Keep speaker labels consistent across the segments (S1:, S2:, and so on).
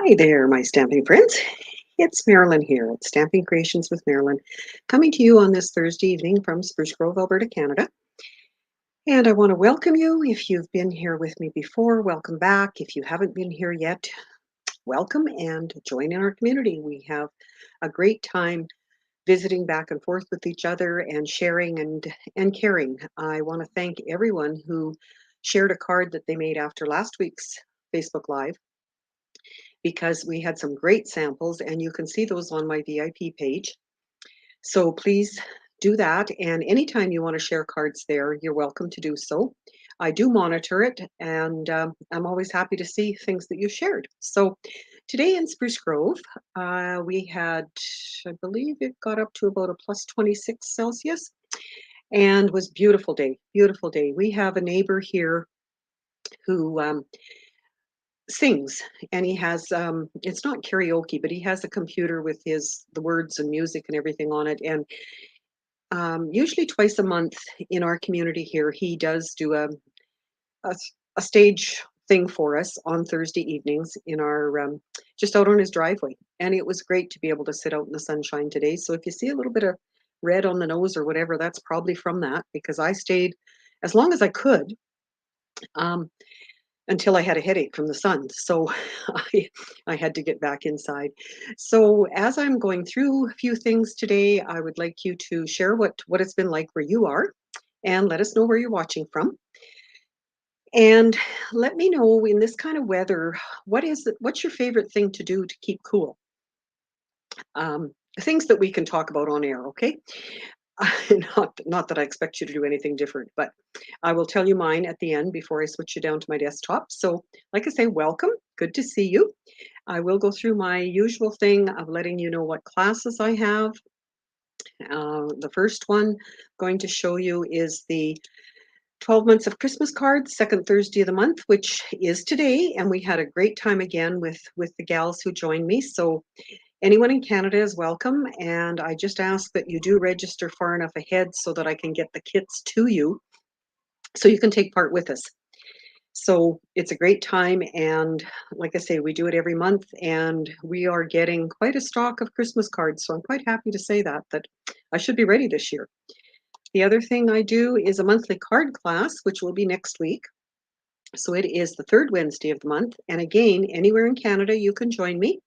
S1: Hi there, my stamping friends. It's Marilyn here at Stamping Creations with Marilyn, coming to you on this Thursday evening from Spruce Grove, Alberta, Canada. And I want to welcome you. If you've been here with me before, welcome back. If you haven't been here yet, welcome and join in our community. We have a great time visiting back and forth with each other and sharing and caring. I want to thank everyone who shared a card that they made after last week's Facebook Live, because we had some great samples and you can see those on my VIP page. So please do that. And anytime you want to share cards there, you're welcome to do so. I do monitor it, and I'm always happy to see things that you shared. So today in Spruce Grove, we had, I believe it got up to about a plus 26 Celsius and was beautiful day, beautiful day. We have a neighbor here who sings, and he has it's not karaoke, but he has a computer with the words and music and everything on it. And usually twice a month in our community here, he does do a, a stage thing for us on Thursday evenings in our just out on his driveway. And it was great to be able to sit out in the sunshine today. So if you see a little bit of red on the nose or whatever, that's probably from that, because I stayed as long as I could. Um, until I had a headache from the sun. So I had to get back inside. So as I'm going through a few things today, I would like you to share what it's been like where you are, and let us know where you're watching from. And let me know, in this kind of weather, what's your favorite thing to do to keep cool? Things that we can talk about on air, okay? Not that I expect you to do anything different, but I will tell you mine at the end before I switch you down to my desktop. So, like I say, welcome. Good to see you. I will go through my usual thing of letting you know what classes I have. The first one going to show you is the 12 months of Christmas cards, second Thursday of the month, which is today, and we had a great time again with the gals who joined me. So anyone in Canada is welcome, and I just ask that you do register far enough ahead so that I can get the kits to you so you can take part with us. So it's a great time, and like I say, we do it every month, and we are getting quite a stock of Christmas cards, so I'm quite happy to say that I should be ready this year. The other thing I do is a monthly card class, which will be next week. So it is the third Wednesday of the month, and again, anywhere in Canada you can join me.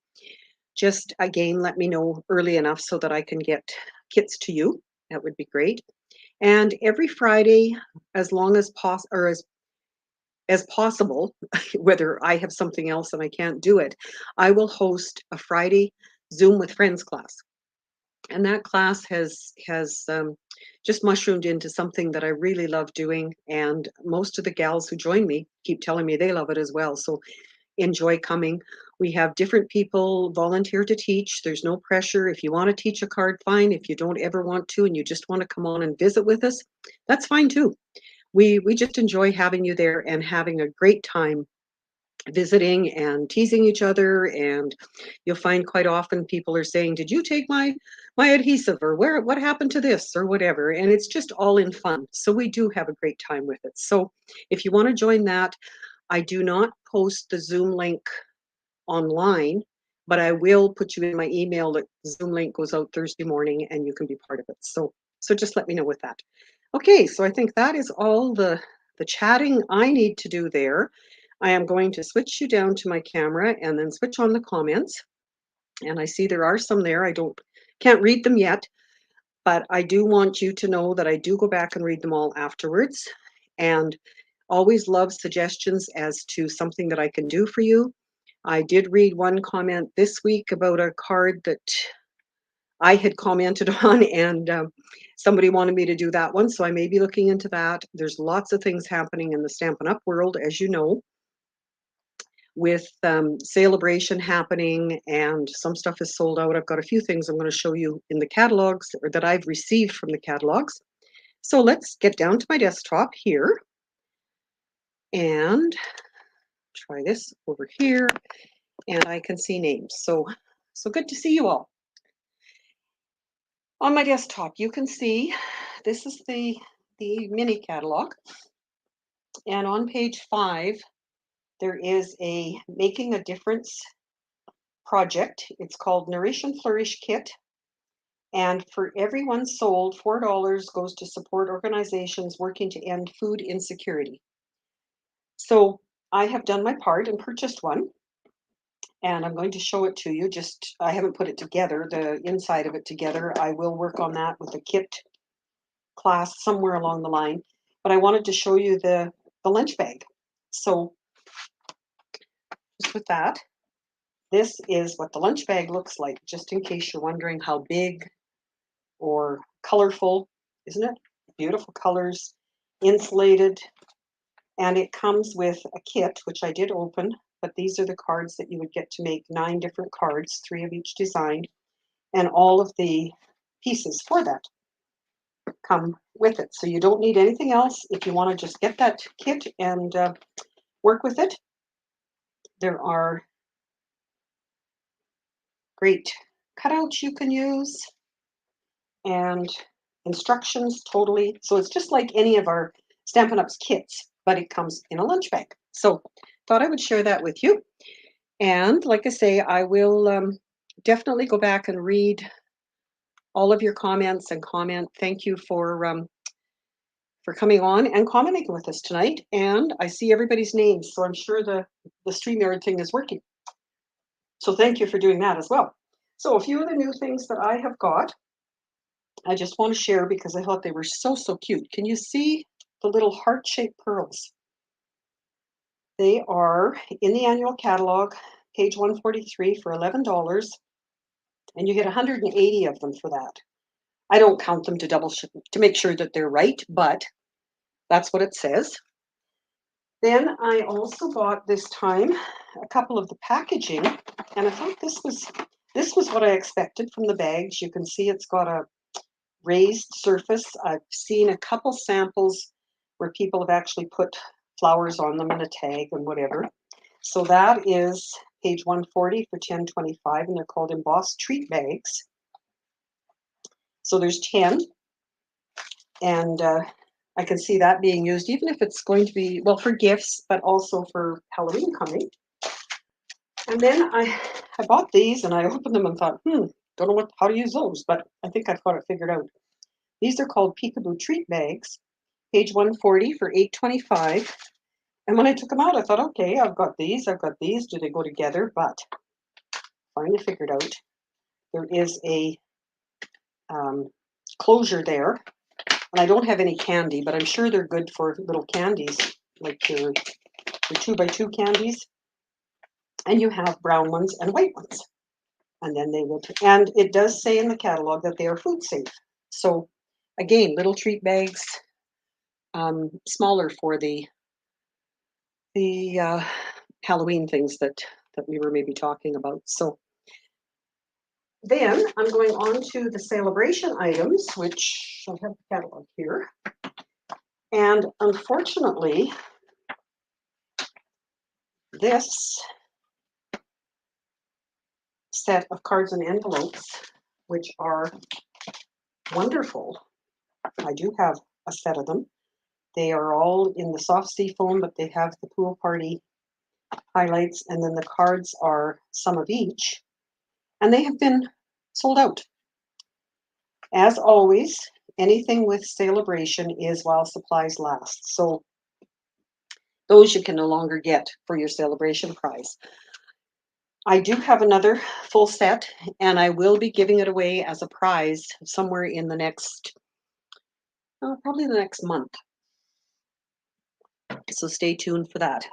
S1: Just again, let me know early enough so that I can get kits to you. That would be great. And every Friday, as long as possible, or as possible, whether I have something else and I can't do it, I will host a Friday Zoom with Friends class. And that class has just mushroomed into something that I really love doing. And most of the gals who join me keep telling me they love it as well. So enjoy coming. We have different people volunteer to teach. There's no pressure. If you want to teach a card, fine. If you don't ever want to and you just want to come on and visit with us, that's fine too. We just enjoy having you there and having a great time visiting and teasing each other. And you'll find quite often people are saying, did you take my adhesive, or what happened to this, or whatever. And it's just all in fun. So we do have a great time with it. So if you want to join that, I do not post the Zoom link online, but I will put you in my email. That Zoom link goes out Thursday morning and you can be part of it. So just let me know with that. Okay, so I think that is all the chatting I need to do there. I am going to switch you down to my camera and then switch on the comments. And I see there are some there. Can't read them yet, but I do want you to know that I do go back and read them all afterwards. And always love suggestions as to something that I can do for you. I did read one comment this week about a card that I had commented on, and somebody wanted me to do that one, so I may be looking into that. There's lots of things happening in the Stampin' Up world, as you know, with celebration happening, and some stuff is sold out. I've got a few things I'm going to show you in the catalogs, or that I've received from the catalogs. So let's get down to my desktop here and try this over here, and I can see names. So good to see you all. On my desktop, you can see this is the mini catalog, and on page 5 there is a making a difference project. It's called Nourish and Flourish Kit. And for every one sold, $4 goes to support organizations working to end food insecurity. So I have done my part and purchased one, and I'm going to show it to you. Just I haven't put it together, the inside of it together. I will work on that with a kit class somewhere along the line. But I wanted to show you the lunch bag. So just with that, this is what the lunch bag looks like, just in case you're wondering how big or colorful, isn't it? Beautiful colors, insulated, and it comes with a kit, which I did open, but these are the cards that you would get to make 9 different cards, 3 of each design, and all of the pieces for that come with it. So you don't need anything else if you want to just get that kit and work with it. There are great cutouts you can use and instructions totally. So it's just like any of our Stampin' Up's kits, but it comes in a lunch bag. So thought I would share that with you. And like I say, I will definitely go back and read all of your comments and comment. Thank you for coming on and commenting with us tonight. And I see everybody's names, so I'm sure the StreamYard thing is working. So thank you for doing that as well. So a few of the new things that I have got, I just want to share because I thought they were so cute. Can you see the little heart-shaped pearls? They are in the annual catalog, page 143 for $11, and you get 180 of them for that. I don't count them to make sure that they're right, but that's what it says. Then I also bought this time a couple of the packaging, and I thought this was what I expected from the bags. You can see it's got a raised surface. I've seen a couple samples where people have actually put flowers on them and a tag and whatever. So that is page 140 for $10.25, and they're called embossed treat bags. So there's 10, and I can see that being used, even if it's going to be, well, for gifts, but also for Halloween coming. And then I bought these, and I opened them and thought, don't know how to use those, but I think I've got it figured out. These are called Peekaboo treat bags, page 140 for $8.25. And when I took them out, I thought, okay, I've got these, do they go together? But finally figured out there is a closure there. And I don't have any candy, but I'm sure they're good for little candies, like your 2x2 candies. And you have brown ones and white ones. And then they will, and it does say in the catalog that they are food safe. So again, little treat bags, smaller for the Halloween things that we were maybe talking about. So then I'm going on to the celebration items, which I have the catalog here. And unfortunately, this set of cards and envelopes, which are wonderful. I do have a set of them. They are all in the soft sea foam, but they have the pool party highlights, and then the cards are some of each, and they have been sold out. As always, anything with celebration is while supplies last. So those you can no longer get for your celebration prize. I do have another full set, and I will be giving it away as a prize somewhere in the next, probably the next month. So stay tuned for that.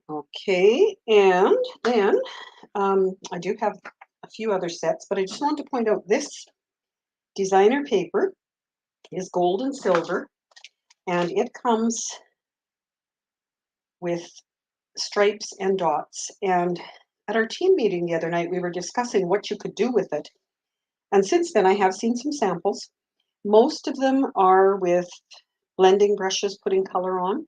S1: Okay, and then I do have a few other sets, but I just want to point out this designer paper is gold and silver, and it comes with stripes and dots. And at our team meeting the other night, we were discussing what you could do with it. And since then, I have seen some samples. Most of them are with blending brushes, putting color on.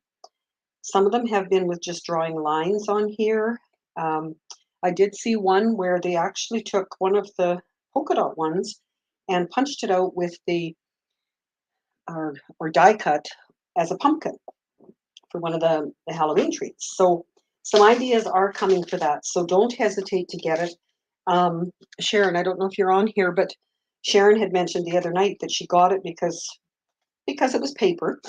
S1: Some of them have been with just drawing lines on here. I did see one where they actually took one of the polka dot ones and punched it out with the, or die cut as a pumpkin for one of the Halloween treats. So some ideas are coming for that, so don't hesitate to get it. Sharon, I don't know if you're on here, but Sharon had mentioned the other night that she got it because it was paper,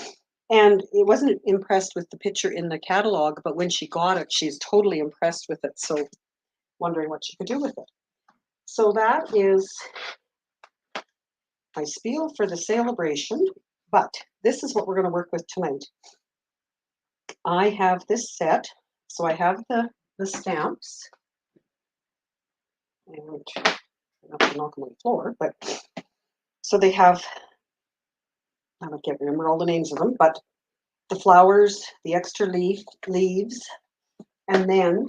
S1: and it wasn't impressed with the picture in the catalog, but when she got it, she's totally impressed with it. So wondering what she could do with it. So that is my spiel for the celebration, but this is what we're going to work with tonight. I have this set, so I have the stamps, and not to knock them on the floor, but so they have, I can't remember all the names of them, but the flowers, the extra leaves, and then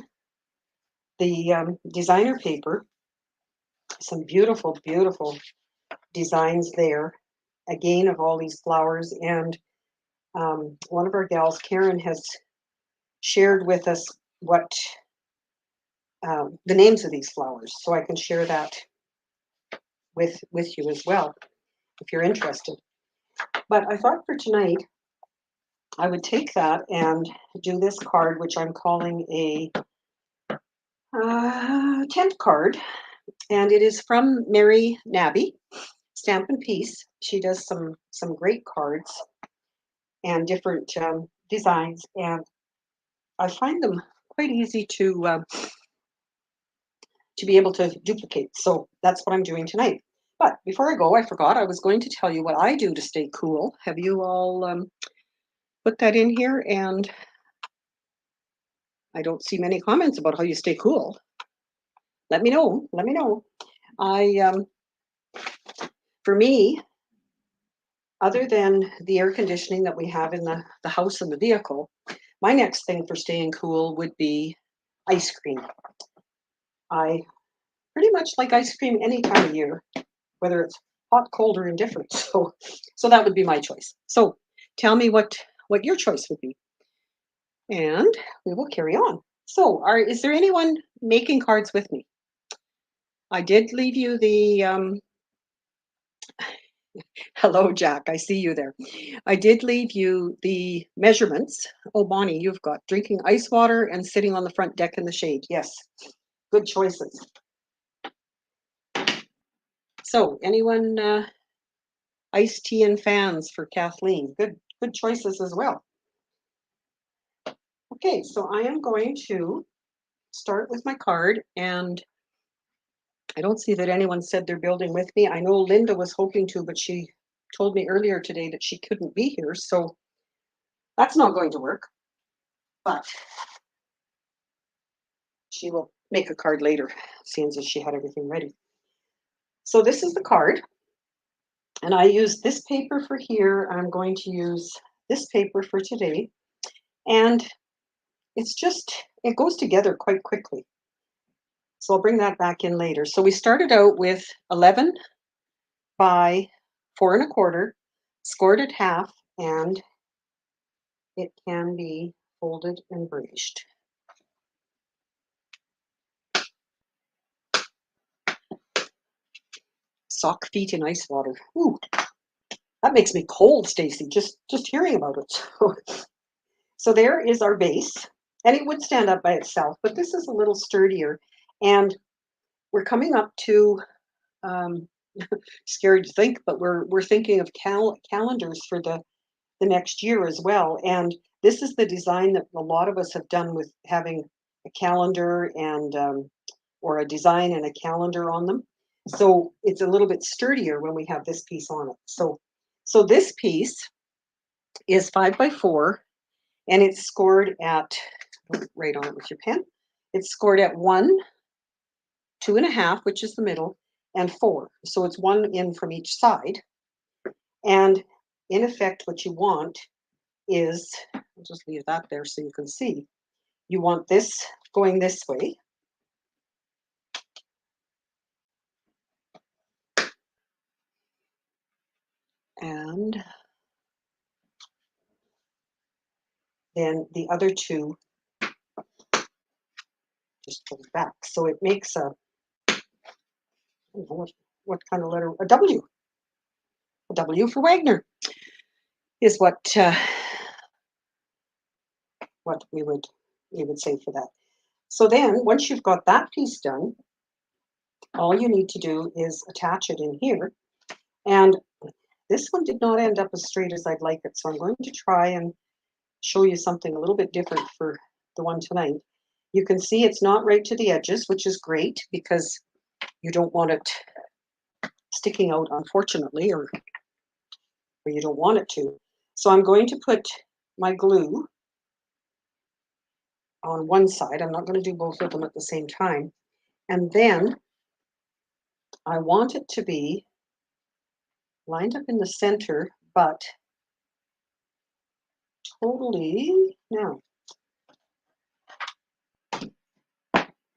S1: the designer paper, some beautiful, beautiful designs there, again, of all these flowers. And one of our gals, Karen, has shared with us what the names of these flowers, so I can share that with you as well, if you're interested. But I thought for tonight, I would take that and do this card, which I'm calling a tent card, and it is from Mary Nabby, Stampin' Piece. She does some great cards and different designs, and I find them quite easy to be able to duplicate. So that's what I'm doing tonight. But before I go, I forgot I was going to tell you what I do to stay cool. Have you all put that in here? And I don't see many comments about how you stay cool. Let me know. Let me know. For me, other than the air conditioning that we have in the house and the vehicle, my next thing for staying cool would be ice cream. I pretty much like ice cream any time of year, whether it's hot, cold, or indifferent. So that would be my choice. So tell me what your choice would be, and we will carry on. So, is there anyone making cards with me? I did leave you the hello, Jack. I see you there. I did leave you the measurements. Oh, Bonnie, you've got drinking ice water and sitting on the front deck in the shade. Yes, good choices. So, anyone iced tea and fans for Kathleen? Good choices as well. Okay, so I am going to start with my card, and I don't see that anyone said they're building with me. I know Linda was hoping to, but she told me earlier today that she couldn't be here, so that's not going to work. But she will make a card later, seeing as she had everything ready. So this is the card, and I use this paper for here. I'm going to use this paper for today, and it goes together quite quickly. So I'll bring that back in later. So we started out with 11 by 4 1/4, scored at half, and it can be folded and burnished. Sock feet in ice water. Ooh, that makes me cold, Stacy, just hearing about it. So there is our base, and it would stand up by itself, but this is a little sturdier, and we're coming up to scary to think, but we're thinking of calendars for the next year as well. And this is the design that a lot of us have done, with having a calendar and or a design and a calendar on them. So it's a little bit sturdier when we have this piece on it. So this piece is 5 by 4, and it's scored at, write on it with your pen. It's scored at 1, 2 1/2, which is the middle, and 4. So it's 1 in from each side. And in effect, what you want is, I'll just leave that there so you can see, you want this going this way. And then the other two just pull back. So it makes a, I don't know what kind of letter, a W. A W for Wagner is what we would you would say for that. So then once you've got that piece done, all you need to do is attach it in here. And this one did not end up as straight as I'd like it. So I'm going to try and show you something a little bit different for the one tonight. You can see it's not right to the edges, which is great because you don't want it sticking out, unfortunately, or you don't want it to. So I'm going to put my glue on one side. I'm not going to do both of them at the same time. And then I want it to be lined up in the center, but totally, now,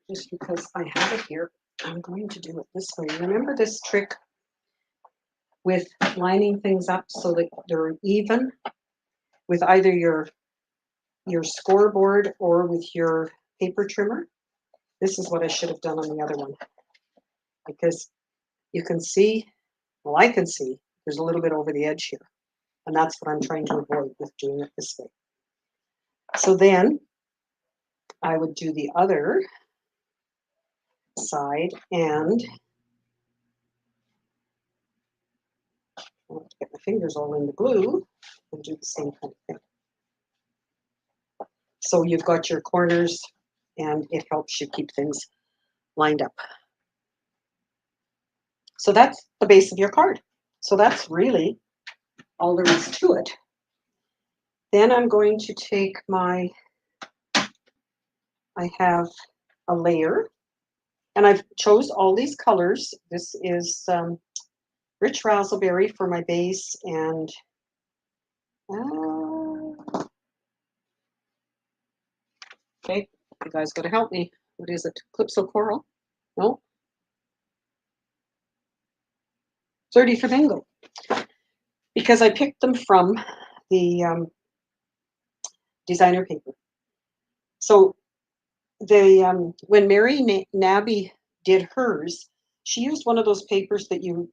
S1: just because I have it here, I'm going to do it this way. Remember this trick with lining things up so that they're even with either your scoreboard or with your paper trimmer? This is what I should have done on the other one, because you can see, well, I can see there's a little bit over the edge here, and that's what I'm trying to avoid with doing it this way. So then I would do the other side, and I want to get my fingers all in the glue and do the same kind of thing. So you've got your corners, and it helps you keep things lined up. So that's the base of your card. So that's really all there is to it. Then I'm going to take I have a layer, and I've chose all these colors. This is rich raspberry for my base, and okay, you guys got to help me. What is it? Calypso coral? No? 30 Flamingo. Because I picked them from the designer paper. So when Mary Nabby did hers, she used one of those papers that you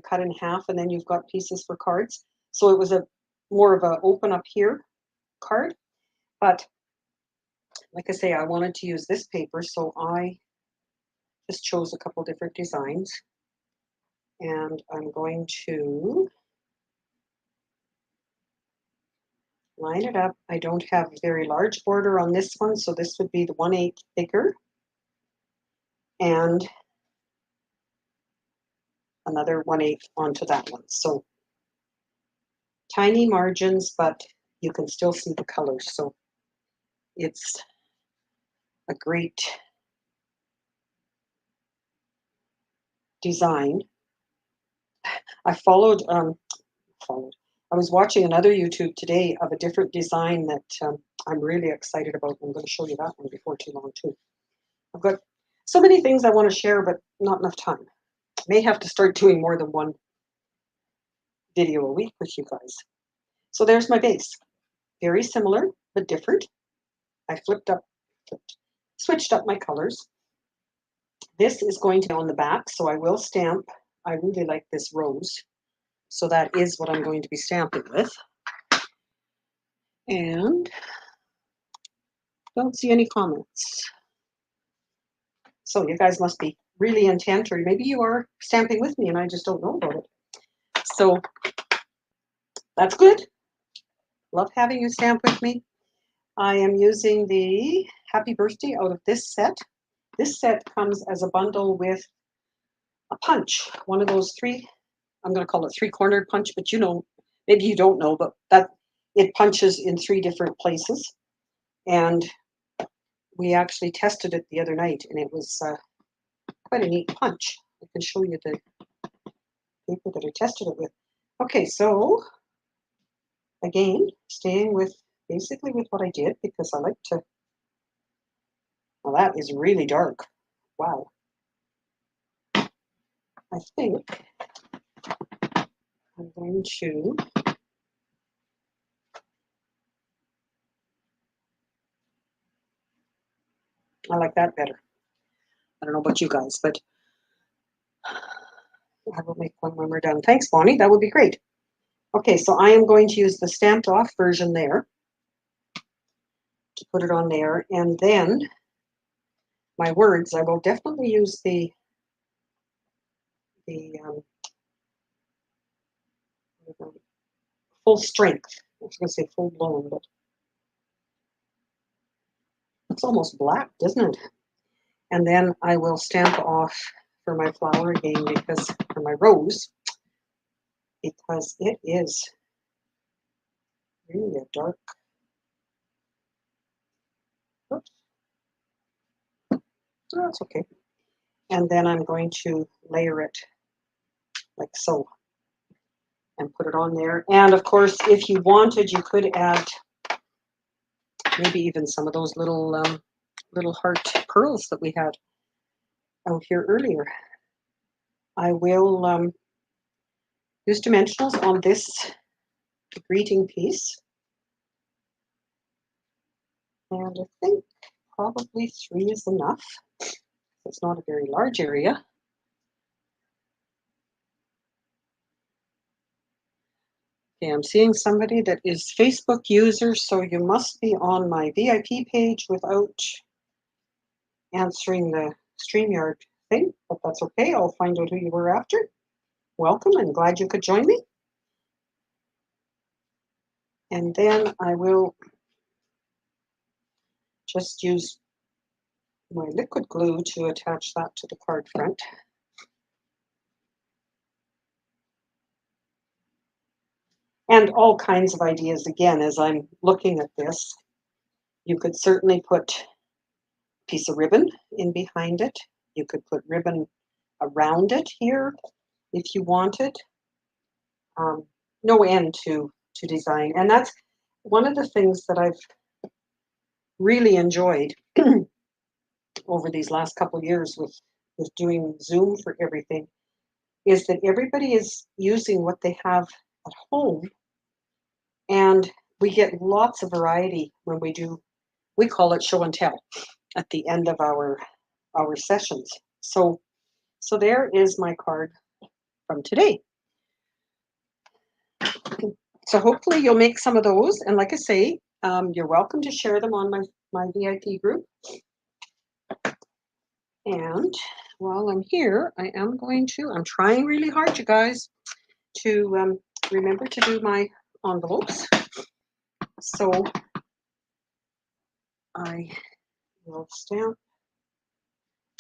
S1: cut in half, and then you've got pieces for cards. So it was more of a open up here card. But like I say, I wanted to use this paper, so I just chose a couple different designs, and I'm going to line it up. I don't have a very large border on this one, so this would be the 1/8 bigger, and another 1/8 onto that one. So tiny margins, but you can still see the colors. So it's a great design. I was watching another YouTube today of a different design that I'm really excited about. I'm going to show you that one before too long too. I've got so many things I want to share, but not enough time. I may have to start doing more than one video a week with you guys. So there's my base. Very similar, but different. I switched up my colors. This is going to be on the back, so I will stamp. I really like this rose, so that is what I'm going to be stamping with. And don't see any comments. So you guys must be really intent, or maybe you are stamping with me and I just don't know about it. So that's good. Love having you stamp with me. I am using the Happy Birthday out of this set. This set comes as a bundle with a punch, one of those I'm going to call it 3-cornered punch, but you know, maybe you don't know, but that it punches in 3 different places. And we actually tested it the other night, and it was quite a neat punch. I can show you the paper that I tested it with. Okay, so again, staying with basically with what I did, because I like to, well, that is really dark. Wow. I think I'm going to I like that better. I don't know about you guys, but I will make one when we're done. Thanks, Bonnie. That would be great. Okay, so I am going to use the stamped off version there. to put it on there. And then my words, I will definitely use the full strength. I was going to say full blown, but it's almost black, doesn't it? And then I will stamp off for my flower again, because for my rose, because it is really a dark. Oops. Oh, that's okay. And then I'm going to layer it like so and put it on there. And of course, if you wanted, you could add maybe even some of those little little heart pearls that we had out here earlier. I will use dimensionals on this greeting piece. And I think probably 3 is enough. It's not a very large area. Okay, I'm seeing somebody that is Facebook user, so you must be on my VIP page without answering the StreamYard thing, but that's okay. I'll find out who you were after. Welcome, and glad you could join me. And then I will just use my liquid glue to attach that to the card front. And all kinds of ideas again as I'm looking at this. You could certainly put a piece of ribbon in behind it. You could put ribbon around it here if you wanted. No end to design. And that's one of the things that I've really enjoyed over these last couple of years with doing Zoom for everything, is that everybody is using what they have at home, and we get lots of variety when we do, we call it show and tell at the end of our sessions. So there is my card from today. So hopefully you'll make some of those, and like I say, you're welcome to share them on my VIP group. And while I'm here, I'm trying really hard, you guys, to remember to do my envelopes. So I will stamp,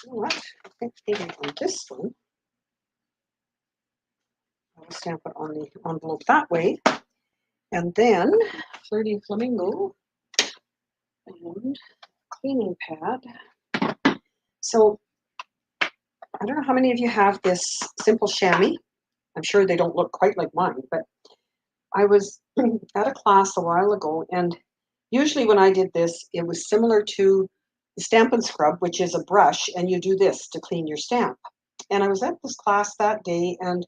S1: you know what, I think maybe on this one, I'll stamp it on the envelope that way. And then Flirty Flamingo and cleaning pad. So I don't know how many of you have this simple chamois. I'm sure they don't look quite like mine, but I was at a class a while ago, and usually when I did this, it was similar to the Stampin' Scrub, which is a brush, and you do this to clean your stamp. And I was at this class that day, and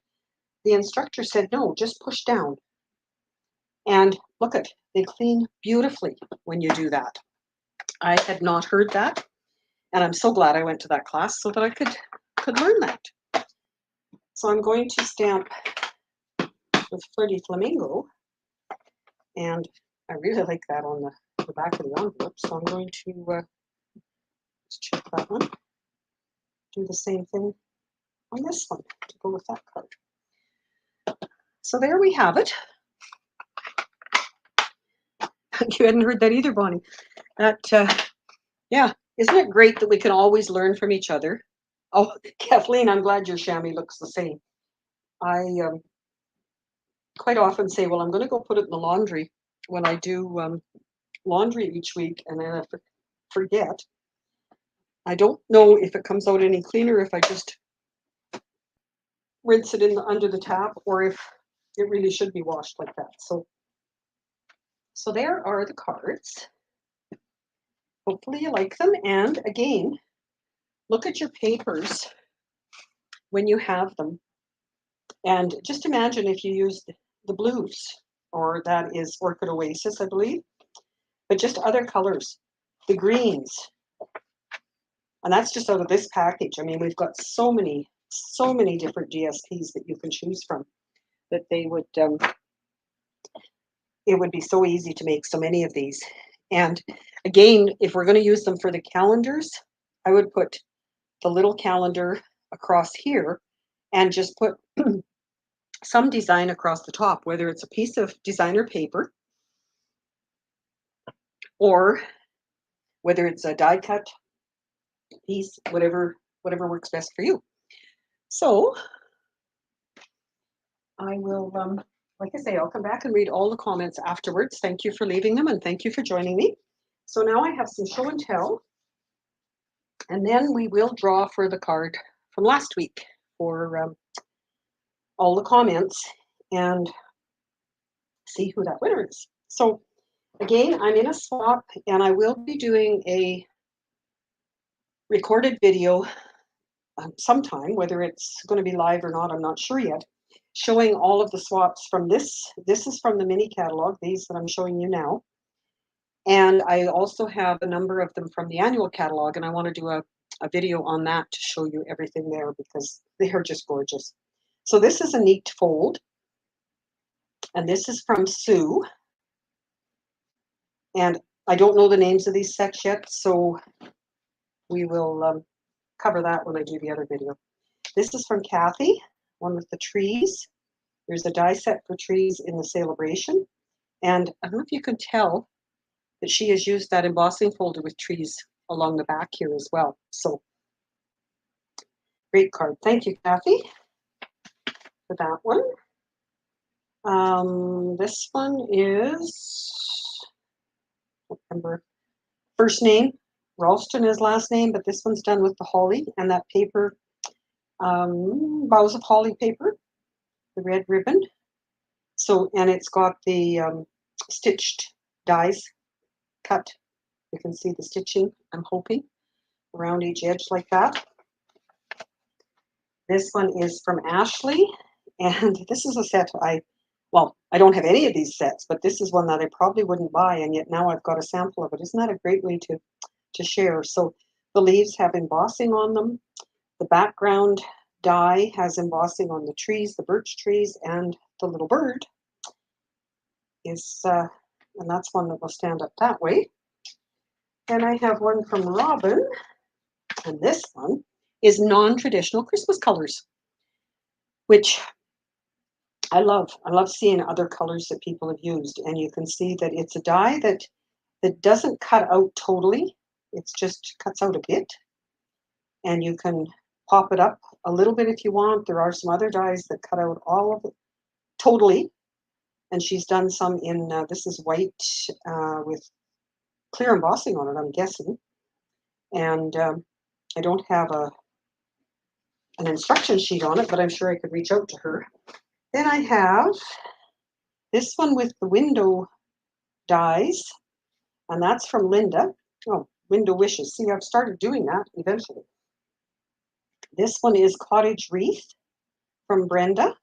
S1: the instructor said, no, just push down. And look at, they clean beautifully when you do that. I had not heard that, and I'm so glad I went to that class so that I could learn that. So I'm going to stamp with Flirty Flamingo, and I really like that on the back of the envelope, so I'm going to just check that one. Do the same thing on this one to go with that card. So there we have it. You hadn't heard that either, Bonnie. That, yeah, isn't it great that we can always learn from each other? Oh, Kathleen, I'm glad your chamois looks the same. I quite often say, well, I'm going to go put it in the laundry when I do laundry each week, and then I forget. I don't know if it comes out any cleaner if I just rinse it under the tap, or if it really should be washed like that. So there are the cards. Hopefully you like them. And again, look at your papers when you have them. And just imagine if you used the blues, or that is Orchid Oasis, I believe, but just other colors, the greens. And that's just out of this package. I mean, we've got so many different DSPs that you can choose from, that they would, it would be so easy to make so many of these And again, if we're going to use them for the calendars, I would put the little calendar across here and just put some design across the top, whether it's a piece of designer paper or whether it's a die cut piece, whatever works best for you. So I will, like I say, I'll come back and read all the comments afterwards. Thank you for leaving them and thank you for joining me. So now I have some show and tell, and then we will draw for the card from last week for all the comments and see who that winner is. So again, I'm in a swap and I will be doing a recorded video sometime, whether it's going to be live or not, I'm not sure yet, showing all of the swaps from this. This is from the mini catalog, these that I'm showing you now. And I also have a number of them from the annual catalog, and I want to do a video on that to show you everything there because they're just gorgeous. So this is a neat fold, and this is from Sue. And I don't know the names of these sets yet, so we will cover that when I do the other video. This is from Kathy, one with the trees. There's a die set for trees in the celebration. And I don't know if you can tell that she has used that embossing folder with trees along the back here as well. So great card. Thank you, Kathy, for that one. This one is, I don't remember, first name. Ralston is last name, but this one's done with the holly and that paper, boughs of holly paper, the red ribbon. So, and it's got the stitched dies cut. You can see the stitching, I'm hoping, around each edge like that. This one is from Ashley, and this is a set I don't have any of these sets, but this is one that I probably wouldn't buy, and yet now I've got a sample of it. Isn't that a great way to share? So the leaves have embossing on them. The background die has embossing on the trees, the birch trees, and the little bird is, and that's one that will stand up that way. Then I have one from Robin, and this one is non-traditional Christmas colors, which I love. I love seeing other colors that people have used, and you can see that it's a die that doesn't cut out totally. It's just cuts out a bit, and you can pop it up a little bit if you want. There are some other dies that cut out all of it totally, and she's done some in, this is white with clear embossing on it, I'm guessing. And I don't have an instruction sheet on it, but I'm sure I could reach out to her. Then I have this one with the window dies, and that's from Linda. Oh, Window Wishes. See, I've started doing that eventually. This one is Cottage Wreath from Brenda.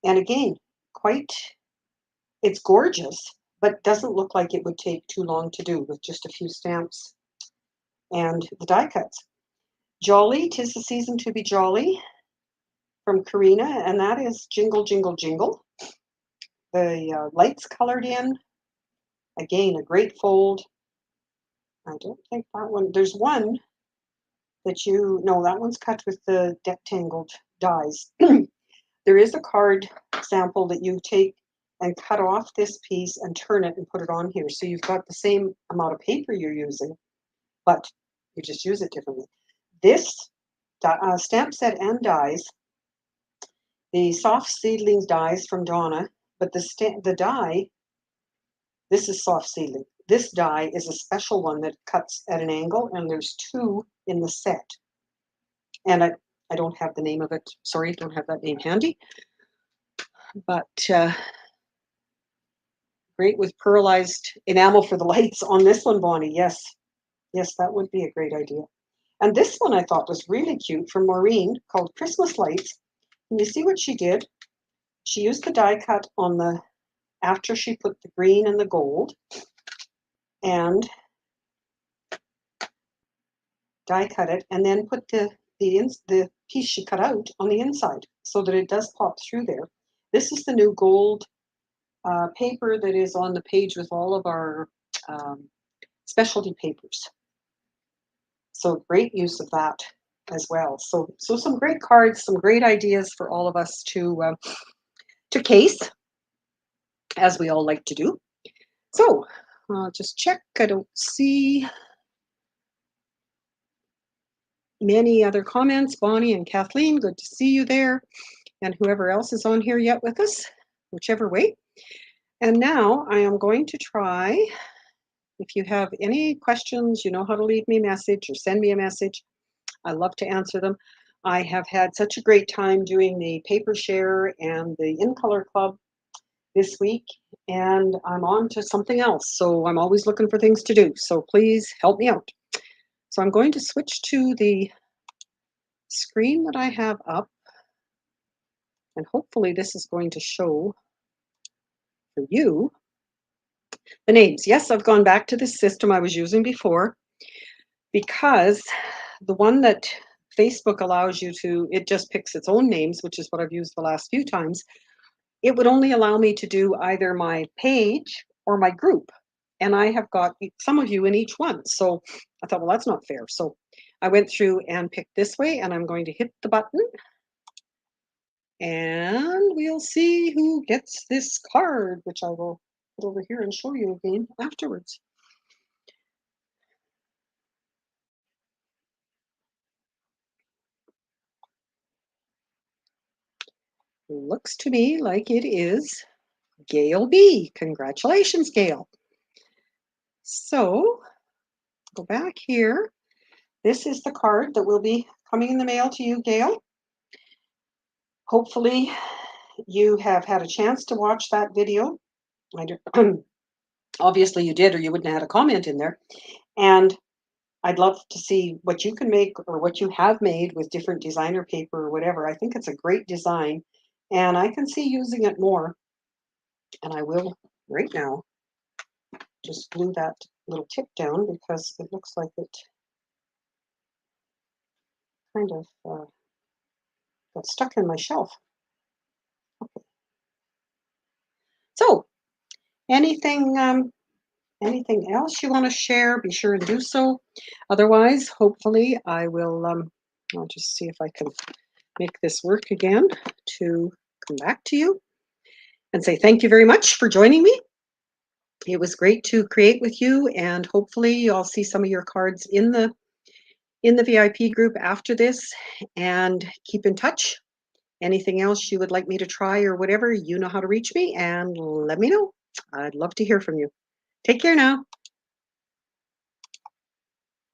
S1: And again, it's gorgeous, but doesn't look like it would take too long to do with just a few stamps and the die cuts. Jolly, 'Tis the Season to be Jolly from Karina, and that is Jingle, Jingle, Jingle. The lights colored in. Again, a great fold. I don't think that one, there's one that no, that one's cut with the deck-tangled dies. There is a card sample that you take and cut off this piece and turn it and put it on here. So you've got the same amount of paper you're using, but you just use it differently. This stamp set and dies, the soft seedlings dies from Donna, but the die, this is soft seedling. This die is a special one that cuts at an angle, and there's two in the set. And I don't have the name of it. Sorry, don't have that name handy. But great with pearlized enamel for the lights on this one, Bonnie. Yes, that would be a great idea. And this one I thought was really cute from Maureen, called Christmas Lights. And you see what she did? She used the die cut on the, after she put the green and the gold, and die cut it, and then put the piece she cut out on the inside so that it does pop through there. This is the new gold paper that is on the page with all of our um, specialty papers. So great use of that as well. So some great cards, some great ideas for all of us to case, as we all like to do. So just check. I don't see many other comments. Bonnie and Kathleen, good to see you there, and whoever else is on here yet with us, whichever way. And now I am going to try. If you have any questions, you know how to leave me a message or send me a message. I love to answer them. I have had such a great time doing the paper share and the in color club this week, and I'm on to something else. So I'm always looking for things to do. So please help me out. So I'm going to switch to the screen that I have up, and hopefully this is going to show for you the names. Yes, I've gone back to the system I was using before, because the one that Facebook allows you to, it just picks its own names, which is what I've used the last few times. It would only allow me to do either my page or my group. And I have got some of you in each one. So I thought, well, that's not fair. So I went through and picked this way, and I'm going to hit the button, and we'll see who gets this card, which I will put over here and show you again afterwards. Looks to me like it is Gail B. Congratulations, Gail. So go back here. This is the card that will be coming in the mail to you, Gail. Hopefully you have had a chance to watch that video. I do, obviously you did, or you wouldn't have had a comment in there. And I'd love to see what you can make or what you have made with different designer paper or whatever. I think it's a great design, and I can see using it more. And I will right now just glue that little tip down, because it looks like it kind of got stuck in my shelf. Okay. So anything else you want to share, be sure and do so. Otherwise, hopefully I will, I'll just see if I can make this work again to come back to you and say thank you very much for joining me. It was great to create with you, and hopefully I'll see some of your cards in the VIP group after this, and keep in touch. Anything else you would like me to try or whatever, you know how to reach me, and let me know. I'd love to hear from you. Take care now.